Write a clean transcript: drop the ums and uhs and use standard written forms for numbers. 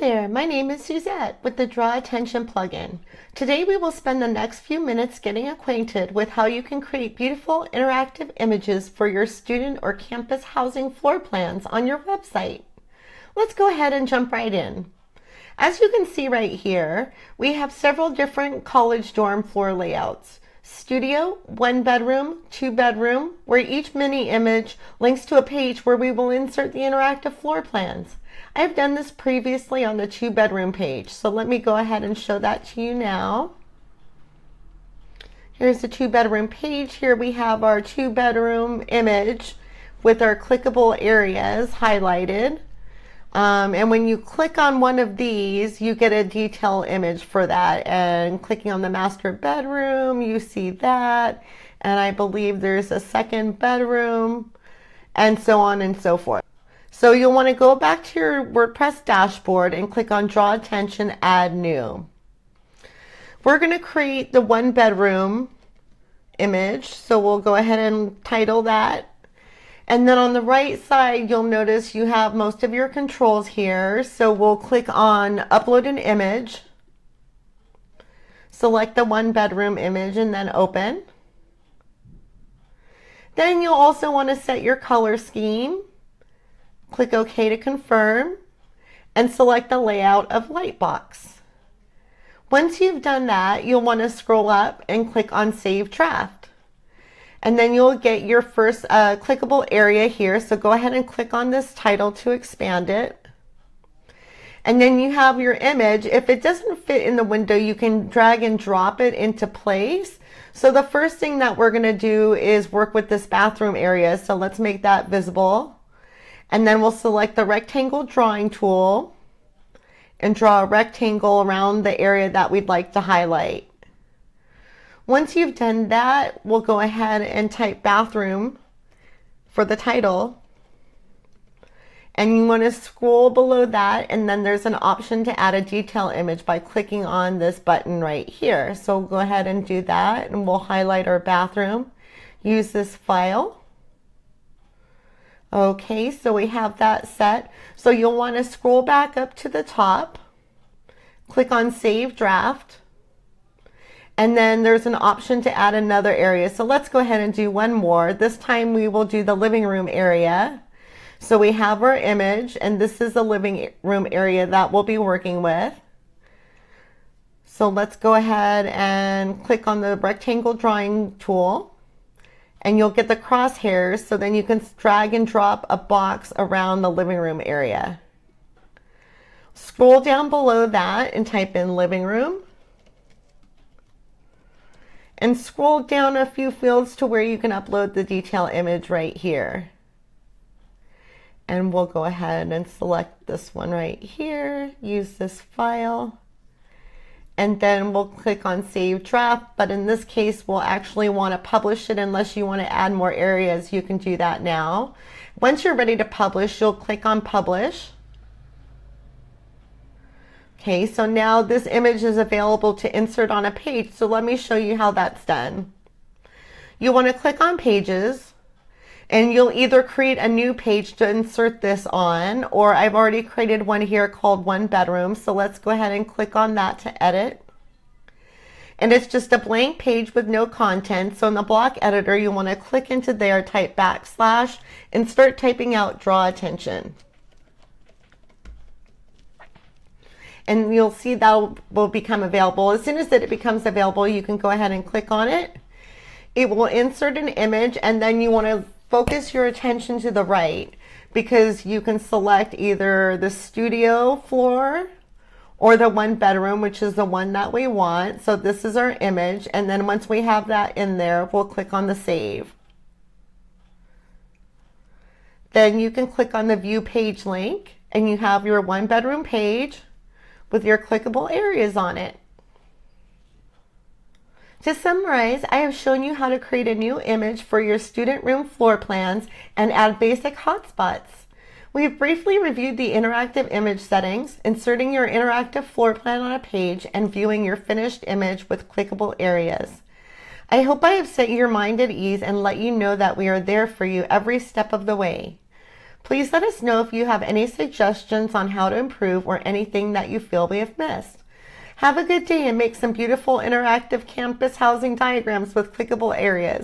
there, my name is Suzette with the Draw Attention plugin. Today we will spend the next few minutes getting acquainted with how you can create beautiful interactive images for your student or campus housing floor plans on your website. Let's go ahead and jump right in. As you can see right here, we have several different college dorm floor layouts. Studio, 1 bedroom, 2 bedroom, where each mini image links to a page where we will insert the interactive floor plans. I have done this previously on the 2 bedroom page, so let me go ahead and show that to you now. Here's the 2 bedroom page. Here we have our 2 bedroom image with our clickable areas highlighted. And when you click on one of these, you get a detail image for that. And clicking on the master bedroom, you see that. And I believe there's a 2nd bedroom, and so on and so forth. So you'll want to go back to your WordPress dashboard and click on Draw Attention, Add New. We're going to create the 1 bedroom image, so we'll go ahead and title that. And then on the right side, you'll notice you have most of your controls here. So we'll click on Upload an Image, select the 1 bedroom image, and then Open. Then you'll also want to set your color scheme. Click OK to confirm, and select the layout of Lightbox. Once you've done that, you'll want to scroll up and click on Save Draft. And then you'll get your first clickable area here. So go ahead and click on this title to expand it. And then you have your image. If it doesn't fit in the window, you can drag and drop it into place. So the first thing that we're going to do is work with this bathroom area. So let's make that visible. And then we'll select the rectangle drawing tool and draw a rectangle around the area that we'd like to highlight. Once you've done that, we'll go ahead and type bathroom for the title. And you want to scroll below that, and then there's an option to add a detail image by clicking on this button right here. So we'll go ahead and do that, and we'll highlight our bathroom. Use this file. Okay, so we have that set. So you'll want to scroll back up to the top, click on Save Draft, and then there's an option to add another area. So let's go ahead and do one more. This time we will do the living room area. So we have our image, and this is the living room area that we'll be working with. So let's go ahead and click on the rectangle drawing tool. And you'll get the crosshairs, so then you can drag and drop a box around the living room area. Scroll down below that and type in living room. And scroll down a few fields to where you can upload the detail image right here. And we'll go ahead and select this one right here, use this file. And then we'll click on Save Draft, but in this case, we'll actually want to publish it unless you want to add more areas. You can do that now. Once you're ready to publish, you'll click on Publish. Okay, so now this image is available to insert on a page. So let me show you how that's done. You want to click on Pages, and you'll either create a new page to insert this on, or I've already created one here called 1 bedroom. So let's go ahead and click on that to edit. And it's just a blank page with no content. So in the block editor, you want to click into there, type \, and start typing out Draw Attention. And you'll see that will become available. As soon as it becomes available, you can go ahead and click on it. It will insert an image, and then you want to focus your attention to the right, because you can select either the studio floor or the 1 bedroom, which is the one that we want. So this is our image, and then once we have that in there, we'll click on the Save. Then you can click on the View Page link, and you have your 1 bedroom page with your clickable areas on it. To summarize, I have shown you how to create a new image for your student room floor plans and add basic hotspots. We have briefly reviewed the interactive image settings, inserting your interactive floor plan on a page, and viewing your finished image with clickable areas. I hope I have set your mind at ease and let you know that we are there for you every step of the way. Please let us know if you have any suggestions on how to improve or anything that you feel we have missed. Have a good day and make some beautiful interactive campus housing diagrams with clickable areas.